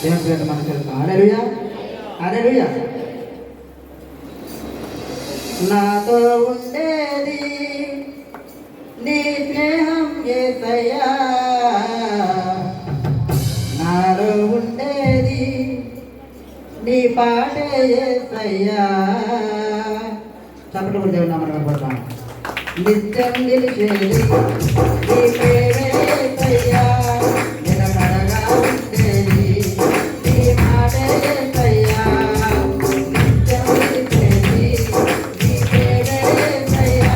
దేవుని పేరు మనకు తెలుసు. హల్లెలూయా, హల్లెలూయా. నాతో ఉండేది నీ స్నేహం యేసయ్యా, నాలో ఉండేది నీ పాటే యేసయ్యా. చప్పట్లు కూడా దేవుని నామమున కనపడతాం. నిత్యం నిలిచేది నీ పేరే యేసయ్యా, నిలకడగా ఉండేది నీ మాటే యేసయ్యా. నిత్యం నిలిచేది నీ పేరే యేసయ్యా,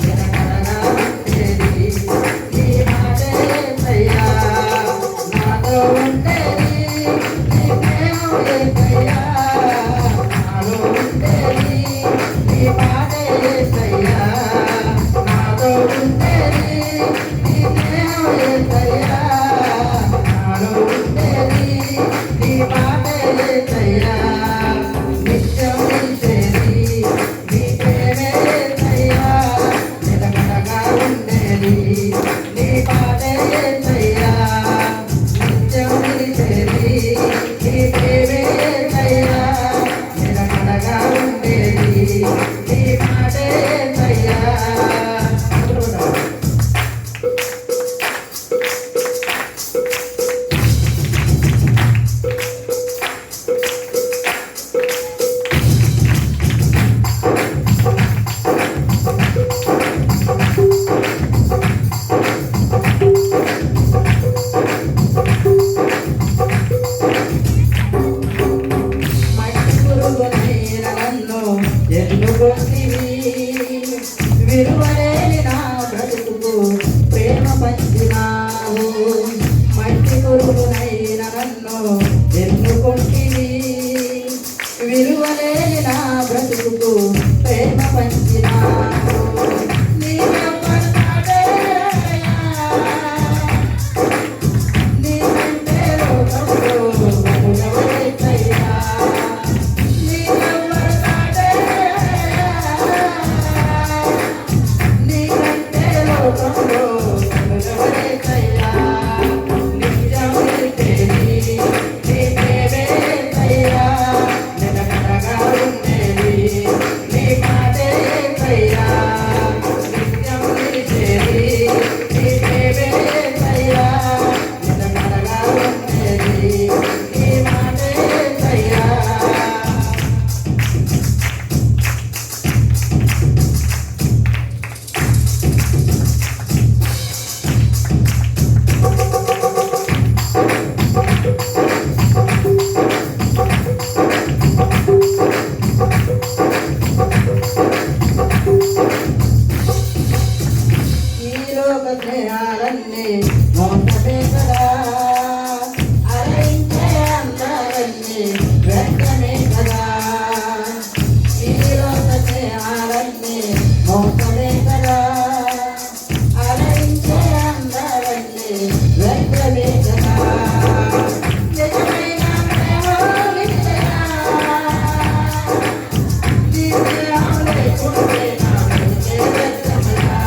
నిలకడగా ఉండేది నీ మాటే యేసయ్యా. నాతో ఉండేది నీ ప్రేమ యేసయ్యా, నాలో ఉండేది నీ మాటే యేసయ్యా. నాతో ఉండేది నీ ప్రేమ యేసయ్యా, నాలో ఉండేది నీ మాటే యేసయ్యా. నిత్యం నిలిచేది నీ ప్రేమే యేసయ్యా, నిలకడగా ఉండేది నీ మాటే యేసయ్యా. నిత్యం నిలిచేది నీ ప్రేమే యేసయ్యా, నిలకడగా ఉండేది నీ మాటే యేసయ్యా. మట్టి పురుగునైన నన్ను ఎన్నుకొంటివి, విలువలేని నా బ్రతుకుకు ప్రేమ పంచినావు. మట్టి పురుగునైన నన్ను ఎన్నుకొంటివి, విలువలేని నా బ్రతుకుకు ప్రేమ పంచినావు. నీవెవ్వరివాడే అయ్యా, నీకంటే లోకంలో బహుళవేసయ్యా. నీవెవ్వరివాడే అయ్యా, నీకంటే లోకంలో బహుళవేసయ్యా. నిత్యం నిలిచేది నీ ప్రేమే యేసయ్యా, నిలకడగా ఉండేది నీ మాటే యేసయ్యా. నిత్యం నిలిచేది నీ ప్రేమే యేసయ్యా, నిలకడగా ఉండేది నీ మాటే యేసయ్యా. ఈ లోక స్నేహాలన్నీ మోసమే కదా, అలరించే అందాలన్నీ వ్యర్థమే కదా. ఈ లోక స్నేహాలన్నీ మోసమే కదా, అలరించే అందాలన్నీ వ్యర్థమే కదా. నిజమైన ప్రేమ విజయా, నీ స్నేహం లేకుంటే నా బ్రతుకే వ్యర్థమయ్యా.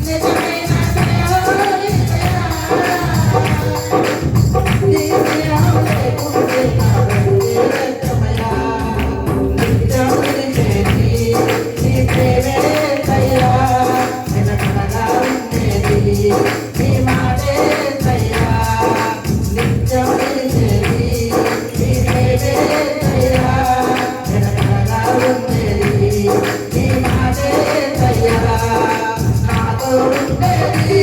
నిజమైన ప్రేమ విజయా, నీ స్నేహం లేకుంటే నా బ్రతుకే వ్యర్థమయ్యా. నిత్యం నిలిచేది నీ ప్రేమే యేసయ్యా, నిలకడగా ఉండేది నీ మాటే యేసయ్యా. నిత్యం నిలిచేది నీ ప్రేమే యేసయ్యా, నిలకడగా ఉండేది నీ మాటే యేసయ్యా. నాతో ఉండేది